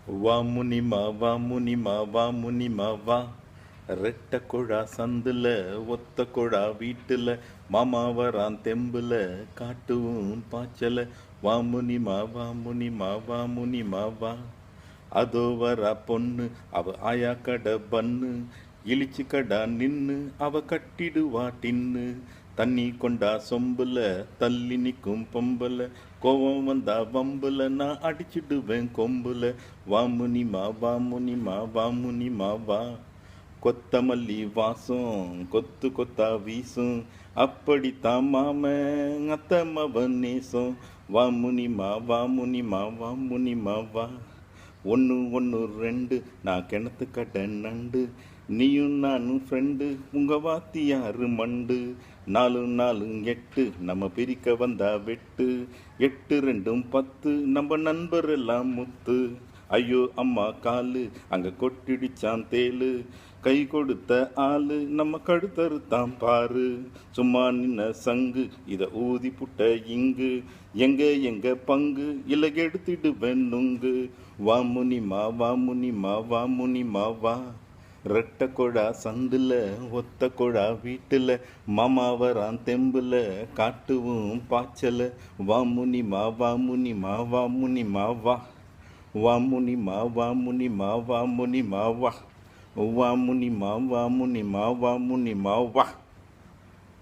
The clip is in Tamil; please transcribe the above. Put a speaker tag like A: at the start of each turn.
A: வா முனிமா வா முனிமா வா முனிமா வா ரெட்ட கொழா சந்துல ஒத்த கொழா வீட்டுல மாமா வரான் தெம்புல காட்டுவும் பாய்ச்சல வா முனிமா வா முனிமா வா முனிமா வா அதோ வரா பொண்ணு அவ ஆயா கடை பண்ணு இழிச்சு கடா நின்னு அவ கட்டிடுவா டின்னு தண்ணி கொண்டா சொம்புல தள்ளி நிற்கும் பொம்புல கோவம் வந்தா வம்புல நான் அடிச்சிடுவேன் கொம்புல வா முனிமா வா முனிமா வா முனிமா வா கொத்தமல்லி வாசம் கொத்து கொத்தா வீசும் அப்படித்தான் மாமன் அத்தமவன் நேசம் வா முனிமா வா முனிமா வா முனிமா வா ஒன்று ஒன்று ரெண்டு நான் கிணத்து கட்ட நண்டு நீயும் நானும் ஃப்ரெண்டு உங்கள் வாத்தியாரு மண்டு நாலு நாலு எட்டு நம்ம பிரிக்க வந்தா வெட்டு எட்டு ரெண்டும் 10 நம்ம நண்பர் எல்லாம் முத்து ஐயோ அம்மா காலு அங்கே கொட்டிடிச்சான் தேலு கை கொடுத்த ஆளு நம்ம கழுத்தறுத்தான் பாரு சும்மா நின்ன சங்கு இதை ஊதி புட்ட இங்கு எங்க பங்கு இல்லை எடுத்துடுவேன் நுங்கு வா முனிமா வா முனிமா வா முனிமா வா ரெட்ட கொழா சந்துல ஒத்த கொழா வீட்டுல மாமா வரான் தெம்புல காட்டுவும் பாய்ச்சல வா முனிமா வா முனிமா வா முனிமா வா வா முனிமா வா முனிமா வா முனிமா வா வா முனிமா வா முனிமா வா முனிமா வா